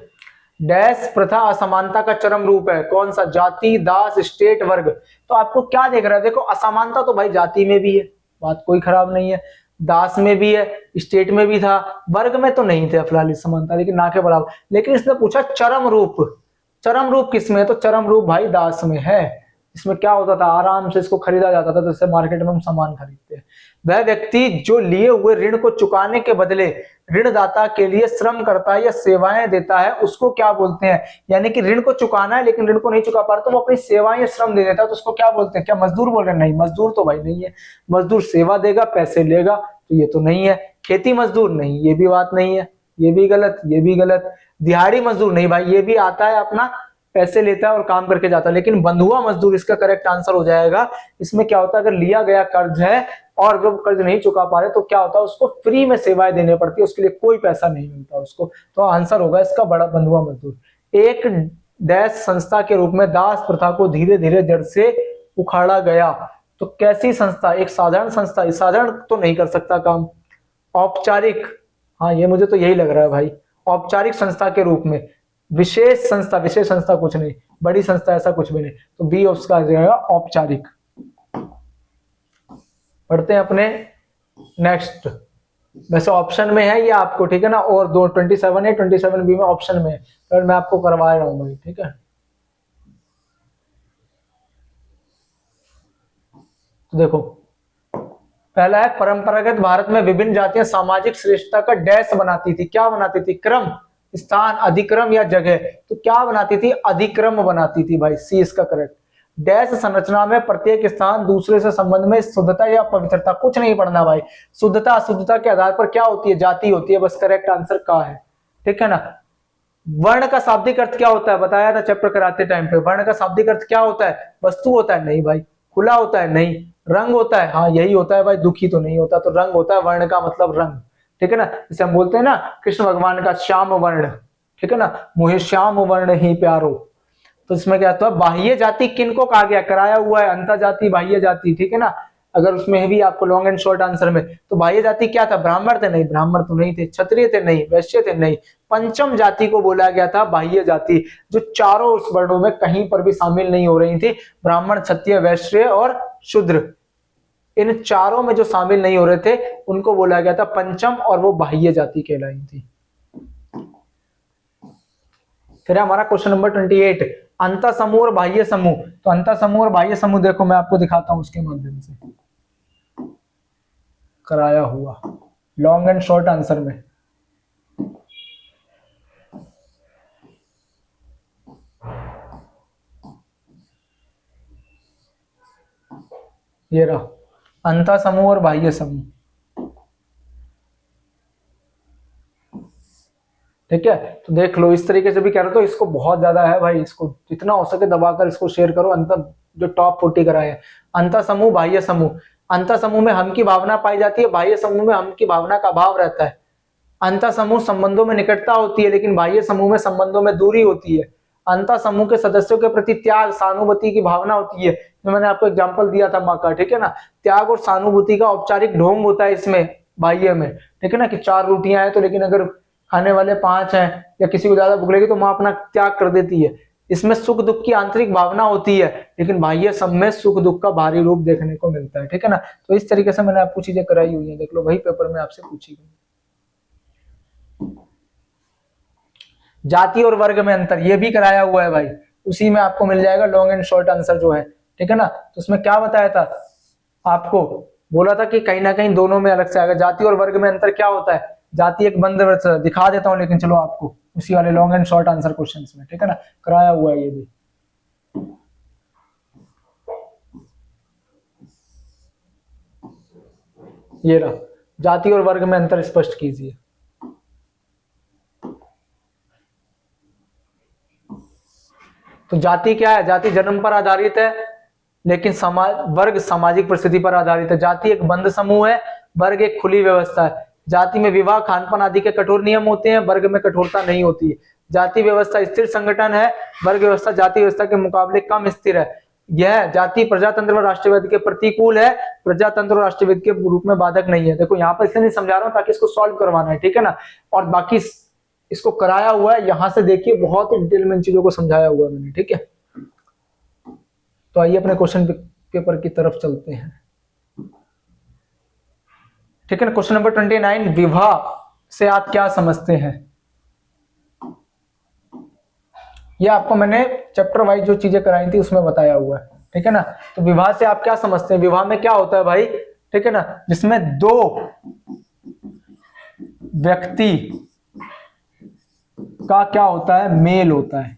डैश प्रथा असमानता का चरम रूप है। कौन सा? जाति, दास, स्टेट, वर्ग। तो आपको क्या देख रहा है? देखो असमानता तो भाई जाति में भी है, बात कोई खराब नहीं है, दास में भी है, स्टेट में भी था, वर्ग में तो नहीं थे फिलहाल समानता, लेकिन ना के बराबर। लेकिन इसने पूछा चरम रूप, चरम रूप किसमें है? तो चरम रूप भाई दास में है। इसमें क्या होता था? आराम से इसको खरीदा जाता था, जैसे मार्केट में हम सामान खरीदते हैं। वह व्यक्ति जो लिए हुए ऋण को चुकाने के बदले ऋणदाता के लिए श्रम करता है या सेवाएं देता है, उसको क्या बोलते हैं? यानी कि ऋण को चुकाना है लेकिन ऋण को नहीं चुका पा रहा तो वो अपनी सेवाएं या श्रम दे देता है, तो उसको क्या बोलते हैं? क्या मजदूर बोल रहे हैं? नहीं, मजदूर तो भाई नहीं है। मजदूर सेवा देगा, पैसे लेगा, तो ये तो नहीं है। खेती मजदूर नहीं, ये भी बात नहीं है, ये भी गलत, ये भी गलत। दिहाड़ी मजदूर नहीं भाई, ये भी आता है अपना पैसे लेता है और काम करके जाता है। लेकिन बंधुआ मजदूर इसका करेक्ट आंसर हो जाएगा। इसमें क्या होता है? अगर लिया गया कर्ज है और जब कर्ज नहीं चुका पा रहे तो क्या होता है? उसको फ्री में सेवाएं देनी पड़ती है, उसके लिए कोई पैसा नहीं मिलता उसको। तो आंसर होगा इसका बड़ा बंधुआ मजदूर। एक डैश संस्था के रूप में दास प्रथा को धीरे धीरे जड़ से उखाड़ा गया। तो कैसी संस्था? एक साधारण संस्था, साधारण तो नहीं कर सकता काम, औपचारिक, हाँ ये मुझे तो यही लग रहा है भाई, औपचारिक संस्था के रूप में। विशेष संस्था, विशेष संस्था कुछ नहीं, बड़ी संस्था ऐसा कुछ भी नहीं, तो बी उसका जाएगा औपचारिक। पढ़ते हैं अपने नेक्स्ट, वैसे ऑप्शन में है ये आपको, ठीक है ना, और दो 27 है, 27 बी में ऑप्शन में है, तो मैं आपको करवा रहा हूं भाई, ठीक है। तो देखो पहला है, परंपरागत भारत में विभिन्न जातियां सामाजिक श्रेष्ठता का डैश बनाती थी। क्या बनाती थी? क्रम, स्थान, अधिक्रम या जगह। तो क्या बनाती थी? अधिक्रम बनाती थी भाई, सी इसका करेक्ट। डैश संरचना में प्रत्येक स्थान दूसरे से संबंध में शुद्धता या पवित्रता, कुछ नहीं पढ़ना भाई, शुद्धता अशुद्धता के आधार पर क्या होती है? जाति होती है, बस करेक्ट आंसर का है, ठीक है ना। वर्ण का शाब्दिक अर्थ क्या होता है? बताया था चैप्टर कराते टाइम पे, वर्ण का शाब्दिक अर्थ क्या होता है? वस्तु होता है? नहीं भाई। खुला होता है? नहीं। रंग होता है? हाँ यही होता है भाई, दुखी तो नहीं होता, तो रंग होता है, वर्ण का मतलब रंग, ठीक है ना। जैसे हम बोलते हैं ना कृष्ण भगवान का श्याम वर्ण, ठीक है ना, मुझे श्याम वर्ण ही प्यारो। तो इसमें क्या होता है? बाह्य जाति किनको कहा गया? कराया हुआ है, अंतर जाति, बाह्य जाति, ठीक है ना। अगर उसमें भी आपको लॉन्ग एंड शॉर्ट आंसर में, तो बाह्य जाति क्या था? ब्राह्मण थे? नहीं, ब्राह्मण तो नहीं थे। क्षत्रिय थे? नहीं। वैश्य थे? नहीं। पंचम जाति को बोला गया था बाह्य जाति, जो चारों उस वर्णों में कहीं पर भी शामिल नहीं हो रही थी, ब्राह्मण, क्षत्रिय, वैश्य और शूद्र, इन चारों में जो शामिल नहीं हो रहे थे उनको बोला गया था पंचम, और वो बाह्य जाति कहलाई थी। फिर हमारा क्वेश्चन नंबर 28, अंतः समूह और बाह्य समूह। तो अंतः समूह और बाह्य समूह देखो मैं आपको दिखाता हूं उसके माध्यम से कराया हुआ लॉन्ग एंड शॉर्ट आंसर में। ये रहा अंतः समूह और बाह्य समूह, ठीक है। तो देख लो, इस तरीके से भी कह रहे हो, तो इसको बहुत ज्यादा है भाई, इसको जितना हो सके दबाकर इसको शेयर करो। अंतर जो टॉप 40 कराए हैं, अंतर समूह, बाह्य समूह। अंतर समूह में हम की भावना पाई जाती है, बाह्य समूह में हम की भावना का अभाव रहता है। अंतर समूह संबंधों में निकटता होती है, लेकिन बाह्य समूह में संबंधों में दूरी होती है। अंतर समूह के सदस्यों के प्रति त्याग, सहानुभूति की भावना होती है, तो मैंने आपको एग्जाम्पल दिया था माँ का, ठीक है ना। त्याग और सहानुभूति का औपचारिक ढोंग होता है इसमें बाह्य में, ठीक है ना, कि 4 रोटियां हैं तो लेकिन अगर खाने वाले 5 हैं या किसी को ज्यादा भूख लगी तो माँ अपना त्याग कर देती है। इसमें सुख दुख की आंतरिक भावना होती है, लेकिन बाह्य सब में सुख दुख का बाहरी रूप देखने को मिलता है, ठीक है ना। तो इस तरीके से मैंने आपको चीजें कराई हुई है, देख लो, वही पेपर में आपसे पूछी गई। जाति और वर्ग में अंतर, ये भी कराया हुआ है भाई, उसी में आपको मिल जाएगा लॉन्ग एंड शॉर्ट आंसर जो है, ठीक है ना। तो उसमें क्या बताया था आपको, बोला था कि कहीं ना कहीं दोनों में अलग से आएगा। जाति और वर्ग में अंतर क्या होता है? जाति एक बंद वर्ग दिखा देता हूं, लेकिन चलो आपको उसी वाले long and short answer questions में, ठीक है ना, कराया हुआ है ये भी। ये रहा, जाति और वर्ग में अंतर स्पष्ट कीजिए। तो जाति क्या है? जाति जन्म पर आधारित है, लेकिन वर्ग सामाजिक परिस्थिति पर आधारित है। जाति एक बंद समूह है, वर्ग एक खुली व्यवस्था है। जाति में विवाह, खानपान आदि के कठोर नियम होते हैं, वर्ग में कठोरता नहीं होती है। जाति व्यवस्था स्थिर संगठन है, वर्ग व्यवस्था जाति व्यवस्था के मुकाबले कम स्थिर है। यह जाति प्रजातंत्र व राष्ट्रवाद के प्रतिकूल है, प्रजातंत्र और राष्ट्रवाद के रूप में बाधक नहीं है। देखो यहाँ पर इसलिए नहीं समझा रहा हूँ ताकि इसको सॉल्व करवाना है, ठीक है ना, और बाकी इसको कराया हुआ है, यहां से देखिए बहुत ही डिटेल में इन चीजों को समझाया हुआ है मैंने, ठीक है। तो आइए अपने क्वेश्चन पेपर की तरफ चलते हैं, ठीक है ना। क्वेश्चन नंबर 29, विवाह से आप क्या समझते हैं? ये आपको मैंने चैप्टर वाइज जो चीजें कराई थी उसमें बताया हुआ है, ठीक है ना। तो विवाह से आप क्या समझते हैं? विवाह में क्या होता है भाई, ठीक है ना, जिसमें 2 व्यक्ति का क्या होता है? मेल होता है,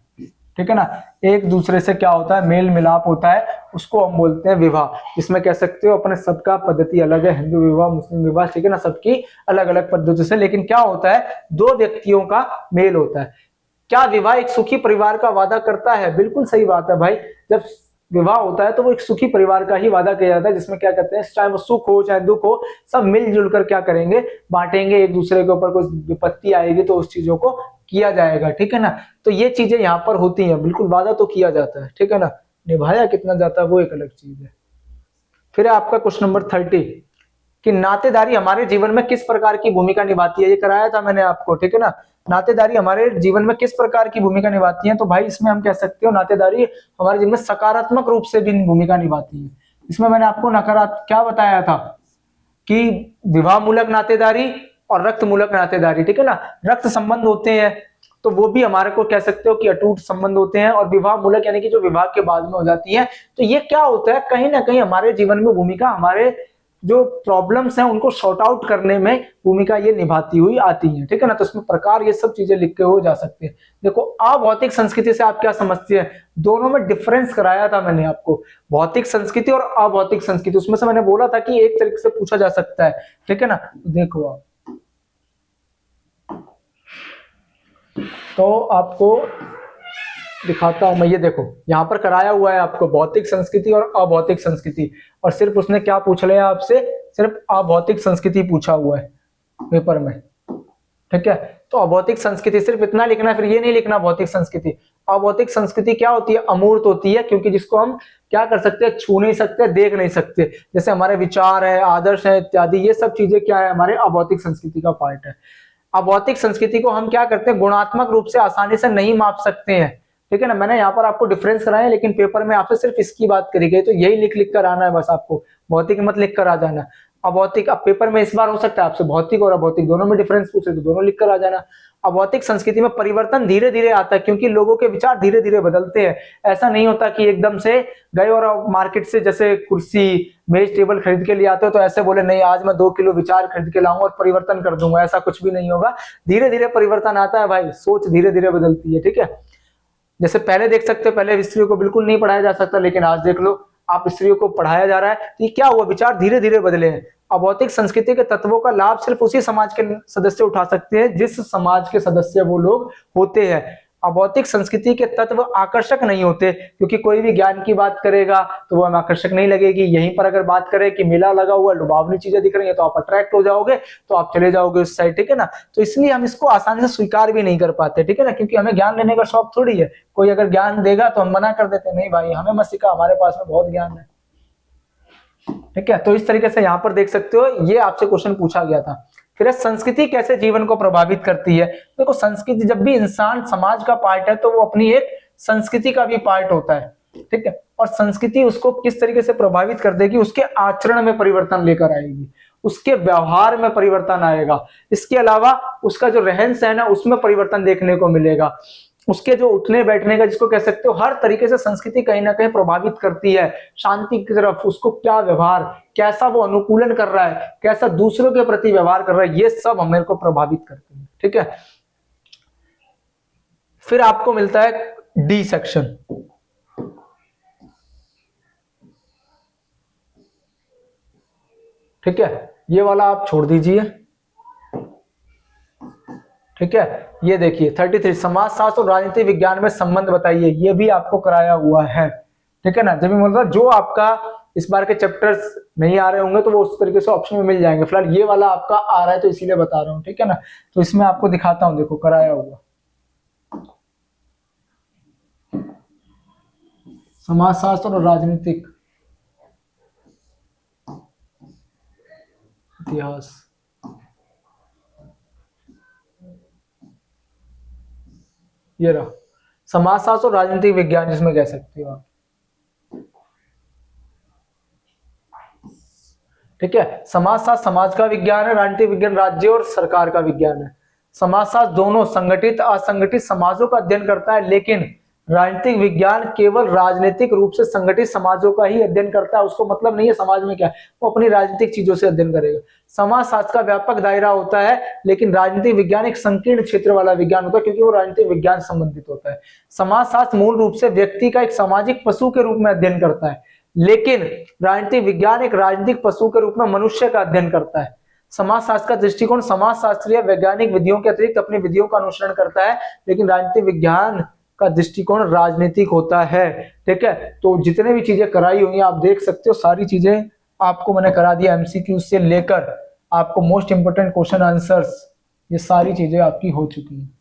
ठीक है ना, एक दूसरे से क्या होता है? मेल मिलाप होता है, उसको हम बोलते हैं विवाह। इसमें कह सकते हो अपने सबका पद्धति अलग है, हिंदू विवाह, मुस्लिम विवाह, ठीक है ना, सबकी अलग अलग पद्धति से, लेकिन क्या होता है? 2 व्यक्तियों का मेल होता है। क्या विवाह एक सुखी परिवार का वादा करता है? बिल्कुल सही बात है भाई। जब विवाह होता है तो वो एक सुखी परिवार का ही वादा किया जाता है, जिसमें क्या कहते हैं, चाहे वो सुख हो चाहे दुख हो, सब मिलजुल कर क्या करेंगे, बांटेंगे, एक दूसरे के ऊपर कोई विपत्ति आएगी तो उस चीजों को किया जाएगा, ठीक है ना। तो ये चीजें यहाँ पर होती हैं, बिल्कुल वादा तो किया जाता है, ठीक है ना। निभाया कितना जाता है वो एक अलग चीज है। फिर है आपका क्वेश्चन नंबर 30 कि नातेदारी हमारे जीवन में किस प्रकार की भूमिका निभाती है। ये कराया था मैंने आपको, ठीक है ना। नातेदारी हमारे जीवन में किस प्रकार की भूमिका निभाती है, तो भाई इसमें हम कह सकते हो नातेदारी हमारे जीवन में सकारात्मक रूप से भी भूमिका निभाती है। इसमें मैंने आपको नकारात्मक क्या बताया था कि विवाह मूलक नातेदारी और रक्त मूलक नातेदारी, ठीक है ना। रक्त संबंध होते हैं तो वो भी हमारे को कह सकते हो कि अटूट संबंध होते हैं, और विवाह मूलक यानी कि जो विवाह के बाद में हो जाती है। तो ये क्या होता है, कहीं ना कहीं हमारे जीवन में भूमिका, हमारे जो प्रॉब्लम्स हैं उनको सॉर्ट आउट करने में भूमिका ये निभाती हुई आती है, ठीक है ना। तो इसमें प्रकार ये सब चीजें लिख के हो जा सकते हैं। देखो अभौतिक संस्कृति से आप क्या समझते हैं, दोनों में डिफरेंस कराया था मैंने आपको, भौतिक संस्कृति और अभौतिक संस्कृति। उसमें से मैंने बोला था कि एक तरीके से पूछा जा सकता है, ठीक है ना। देखो आप तो आपको दिखाता हूं मैं, ये देखो यहां पर कराया हुआ है आपको भौतिक संस्कृति और अभौतिक संस्कृति, और सिर्फ उसने क्या पूछ लिया आपसे, सिर्फ अभौतिक संस्कृति पूछा हुआ है पेपर में, ठीक है। तो अभौतिक संस्कृति सिर्फ इतना लिखना है, फिर ये नहीं लिखना भौतिक संस्कृति। अभौतिक संस्कृति क्या होती है, अमूर्त होती है, क्योंकि जिसको हम क्या कर सकते हैं, छू नहीं सकते, देख नहीं सकते। जैसे हमारे विचार है, आदर्श है इत्यादि, ये सब चीजें क्या है, हमारे अभौतिक संस्कृति का पार्ट है। अभौतिक संस्कृति को हम क्या करते हैं, गुणात्मक रूप से आसानी से नहीं माप सकते हैं, ठीक है ना। मैंने यहाँ पर आपको डिफरेंस कराया, लेकिन पेपर में आपसे सिर्फ इसकी बात करी गई, तो यही लिख लिख कर आना है बस आपको, भौतिक मत लिख कर आ जाना। अभौतिक अब पेपर में इस बार हो सकता है आपसे भौतिक और अभौतिक दोनों में डिफरेंस पूछे तो दोनों लिख कर आ जाना। अभौतिक संस्कृति में परिवर्तन धीरे धीरे आता है, क्योंकि लोगों के विचार धीरे धीरे बदलते हैं। ऐसा नहीं होता कि एकदम से गए और मार्केट से जैसे कुर्सी मेज टेबल खरीद के लिए आते हो तो ऐसे बोले नहीं आज मैं 2 किलो विचार खरीद के लाऊंगा और परिवर्तन कर दूंगा, ऐसा कुछ भी नहीं होगा। धीरे धीरे परिवर्तन आता है भाई, सोच धीरे धीरे बदलती है, ठीक है। जैसे पहले देख सकते हो, पहले स्त्रियों को बिल्कुल नहीं पढ़ाया जा सकता, लेकिन आज देख लो आप स्त्रियों को पढ़ाया जा रहा है। तो ये क्या हुआ, विचार धीरे धीरे बदले हैं। अभौतिक संस्कृति के तत्वों का लाभ सिर्फ उसी समाज के सदस्य उठा सकते हैं जिस समाज के सदस्य वो लोग होते हैं। अभौतिक संस्कृति के तत्व आकर्षक नहीं होते, क्योंकि कोई भी ज्ञान की बात करेगा तो वो हमें आकर्षक नहीं लगेगी। यहीं पर अगर बात करें कि मेला लगा हुआ लुभावनी चीजें दिख रही है तो आप अट्रैक्ट हो जाओगे, तो आप चले जाओगे उस साइड, ठीक है ना। तो इसलिए हम इसको आसानी से स्वीकार भी नहीं कर पाते, ठीक है ना, क्योंकि हमें ज्ञान लेने का शौक थोड़ी है। कोई अगर ज्ञान देगा तो हम मना कर देते, नहीं भाई हमें मत सिखा, हमारे पास में बहुत ज्ञान है, ठीक है। तो इस तरीके से यहाँ पर देख सकते हो, ये आपसे क्वेश्चन पूछा गया था। फिर संस्कृति कैसे जीवन को प्रभावित करती है। देखो संस्कृति, जब भी इंसान समाज का पार्ट है तो वो अपनी एक संस्कृति का भी पार्ट होता है, ठीक है। और संस्कृति उसको किस तरीके से प्रभावित कर देगी, उसके आचरण में परिवर्तन लेकर आएगी, उसके व्यवहार में परिवर्तन आएगा। इसके अलावा उसका जो रहन सहन है उसमें परिवर्तन देखने को मिलेगा, उसके जो उठने बैठने का, जिसको कह सकते हो हर तरीके से संस्कृति कहीं ना कहीं प्रभावित करती है शांति की तरफ। उसको क्या व्यवहार, कैसा वो अनुकूलन कर रहा है, कैसा दूसरों के प्रति व्यवहार कर रहा है, ये सब हमें को प्रभावित करते हैं, ठीक है। फिर आपको मिलता है डी सेक्शन, ठीक है। ये वाला आप छोड़ दीजिए, ठीक है। ये देखिए 33 समाजशास्त्र और राजनीति विज्ञान में संबंध बताइए, ये भी आपको कराया हुआ है, ठीक है ना। जब भी मतलब जो आपका इस बार के चैप्टर्स नहीं आ रहे होंगे तो वो उस तरीके से ऑप्शन में मिल जाएंगे। फिलहाल ये वाला आपका आ रहा है तो इसीलिए बता रहा हूं, ठीक है ना। तो इसमें आपको दिखाता हूं, देखो कराया हुआ समाजशास्त्र और राजनीतिक इतिहास, ये रहा समाजशास्त्र और राजनीतिक विज्ञान जिसमें कह सकते हो आप, ठीक है। समाजशास्त्र समाज का विज्ञान है, राजनीतिक विज्ञान राज्य और सरकार का विज्ञान है। समाजशास्त्र दोनों संगठित असंगठित समाजों का अध्ययन करता है, लेकिन राजनीतिक विज्ञान केवल राजनीतिक रूप से संगठित समाजों का ही अध्ययन करता है। उसको मतलब नहीं है समाज में क्या है, वो अपनी राजनीतिक चीजों से अध्ययन करेगा। समाजशास्त्र का व्यापक दायरा होता है, लेकिन राजनीतिक विज्ञान एक संकीर्ण क्षेत्र वाला विज्ञान होता है, क्योंकि वो राजनीतिक विज्ञान संबंधित होता है। समाजशास्त्र मूल रूप से व्यक्ति का एक सामाजिक पशु के रूप में अध्ययन करता है, लेकिन राजनीतिक विज्ञान एक राजनीतिक पशु के रूप में मनुष्य का अध्ययन करता है। समाजशास्त्र का दृष्टिकोण समाजशास्त्रीय वैज्ञानिक विधियों के अतिरिक्त अपनी विधियों का अनुसरण करता है, लेकिन राजनीतिक विज्ञान का दृष्टिकोण राजनीतिक होता है। ठीक है, तो जितने भी चीजें कराई हुई हैं आप देख सकते हो, सारी चीजें आपको मैंने करा दिया, एमसीक्यू से लेकर आपको मोस्ट इंपोर्टेंट क्वेश्चन आंसर्स, ये सारी चीजें आपकी हो चुकी हैं।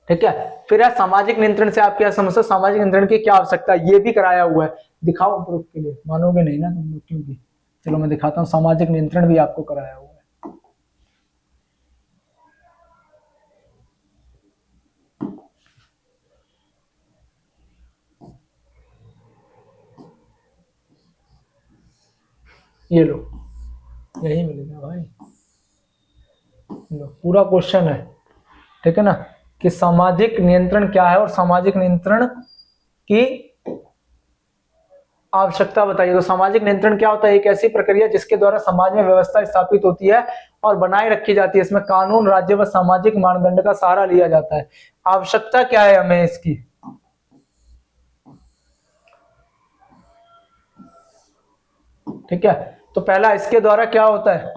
ठीक है, फिर है सामाजिक नियंत्रण से आप क्या समझते हो, सामाजिक नियंत्रण की क्या आवश्यकता है, ये भी कराया हुआ है। दिखाओ प्रूफ के लिए, मानोगे नहीं ना तुम लोग, क्योंकि चलो मैं दिखाता हूँ, सामाजिक नियंत्रण भी आपको कराया हुआ है। ये लो, यही मिलेगा भाई, लो पूरा क्वेश्चन है। ठीक है ना, कि सामाजिक नियंत्रण क्या है और सामाजिक नियंत्रण की आवश्यकता बताइए। तो सामाजिक नियंत्रण क्या होता है, एक ऐसी प्रक्रिया जिसके द्वारा समाज में व्यवस्था स्थापित होती है और बनाए रखी जाती है। इसमें कानून, राज्य व सामाजिक मानदंड का सहारा लिया जाता है। आवश्यकता क्या है हमें इसकी, ठीक है, तो पहला इसके द्वारा क्या होता है,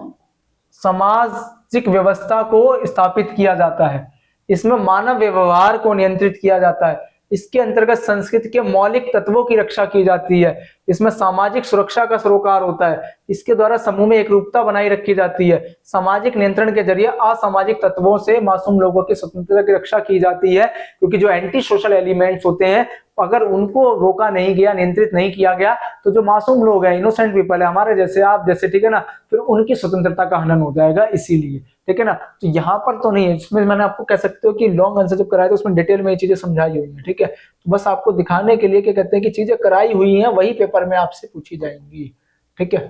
सामाजिक व्यवस्था को स्थापित किया जाता है। इसमें मानव व्यवहार को नियंत्रित किया जाता है। इसके अंतर्गत संस्कृति के मौलिक तत्वों की रक्षा की जाती है। इसमें सामाजिक सुरक्षा का सरोकार होता है। इसके द्वारा समूह में एकरूपता बनाई रखी जाती है। सामाजिक नियंत्रण के जरिए असामाजिक तत्वों से मासूम लोगों की स्वतंत्रता की रक्षा की जाती है, क्योंकि जो एंटी सोशल एलिमेंट्स होते हैं अगर उनको रोका नहीं गया, नियंत्रित नहीं किया गया, तो जो मासूम लोग हैं, इनोसेंट पीपल है, हमारे जैसे, आप जैसे, ठीक है ना, फिर उनकी स्वतंत्रता का हनन हो जाएगा। इसीलिए ठीक है ना, तो यहाँ पर तो नहीं है, इसमें मैंने आपको कह सकते हो कि लॉन्ग आंसर जब कराया तो उसमें डिटेल में ये चीजें समझाई हुई है। ठीक है, तो बस आपको दिखाने के लिए क्या कहते हैं कि चीजें कराई हुई हैं, वही पेपर में आपसे पूछी जाएंगी। ठीक है,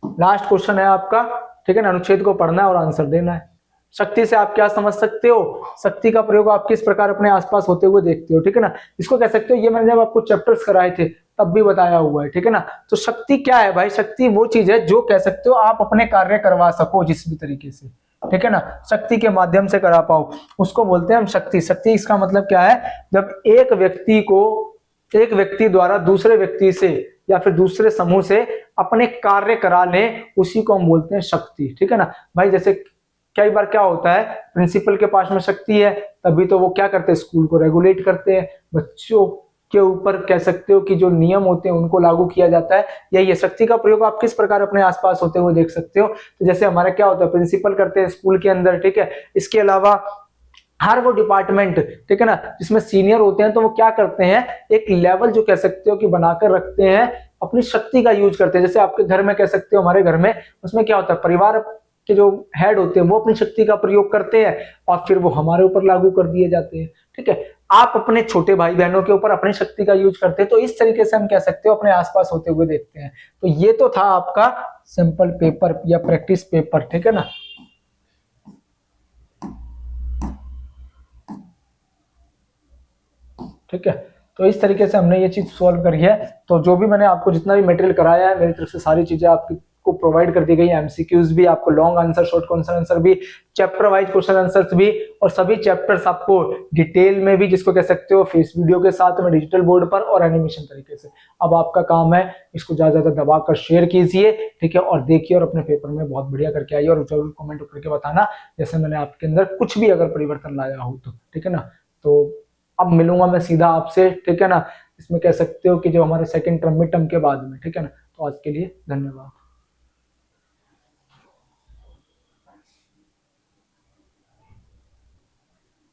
लास्ट क्वेश्चन है आपका। ठीक है ना, अनुच्छेद को पढ़ना है और आंसर देना है। शक्ति से आप क्या समझ सकते हो, शक्ति का प्रयोग आप किस प्रकार अपने आसपास होते हुए देखते हो। ठीक है ना, इसको कह सकते हो, ये मैंने जब आपको चैप्टर्स कराए थे तब भी बताया हुआ है। ठीक है ना, तो शक्ति क्या है भाई, शक्ति वो चीज है जो कह सकते हो आप अपने कार्य करवा सको जिस भी तरीके से। ठीक है ना, शक्ति के माध्यम से करा पाओ, उसको बोलते हैं हम शक्ति। शक्ति इसका मतलब क्या है, जब एक व्यक्ति द्वारा दूसरे व्यक्ति से या फिर दूसरे समूह से अपने कार्य करा लें, उसी को हम बोलते हैं शक्ति। ठीक है ना भाई, जैसे कई बार क्या होता है, प्रिंसिपल के पास में शक्ति है, तभी तो वो क्या करते हैं, स्कूल को रेगुलेट करते हैं, बच्चों के ऊपर कह सकते हो कि जो नियम होते हैं उनको लागू किया जाता है। यही है, शक्ति का प्रयोग आप किस प्रकार अपने आसपास होते हुए देख सकते हो। तो जैसे हमारा क्या होता है, प्रिंसिपल करते हैं स्कूल के अंदर। ठीक है, इसके अलावा हर वो डिपार्टमेंट, ठीक है ना, जिसमें सीनियर होते हैं, तो वो क्या करते हैं, एक लेवल जो कह सकते हो कि बनाकर रखते हैं, अपनी शक्ति का यूज करते हैं। जैसे आपके घर में कह सकते हो, हमारे घर में उसमें क्या होता है, परिवार के जो हेड होते हैं वो अपनी शक्ति का प्रयोग करते हैं और फिर वो हमारे ऊपर लागू कर दिए जाते हैं। ठीक है, आप अपने छोटे भाई बहनों के ऊपर अपनी शक्ति का यूज करते हैं। तो इस तरीके से हम कह सकते हो अपने आसपास होते हुए देखते हैं। तो ये तो था आपका सिंपल पेपर या प्रैक्टिस पेपर। ठीक है ना, ठीक है, तो इस तरीके से हमने ये चीज सॉल्व करी है। तो जो भी मैंने आपको जितना भी मटेरियल कराया है, मेरी तरफ से सारी चीजें आपको प्रोवाइड कर दी गई है। एमसीक्यूज भी, आपको long answer, short question answer भी, चैप्टर वाइज क्वेश्चन आंसर्स भी, और सभी चैप्टर्स आपको डिटेल में भी, जिसको कह सकते हो फेस वीडियो के साथ में, डिजिटल बोर्ड पर और एनिमेशन तरीके से। अब आपका काम है इसको ज्यादा ज्यादा दबाकर शेयर कीजिए। ठीक है, और देखिए और अपने पेपर में बहुत बढ़िया करके आइए, और जरूर कमेंट करके बताना जैसे मैंने आपके अंदर कुछ भी अगर परिवर्तन लाया हो तो। ठीक है ना, तो अब मिलूंगा मैं सीधा आपसे। ठीक है ना, इसमें कह सकते हो कि जो हमारे सेकंड टर्म, मिड टर्म के बाद में। ठीक है ना, तो आज के लिए धन्यवाद।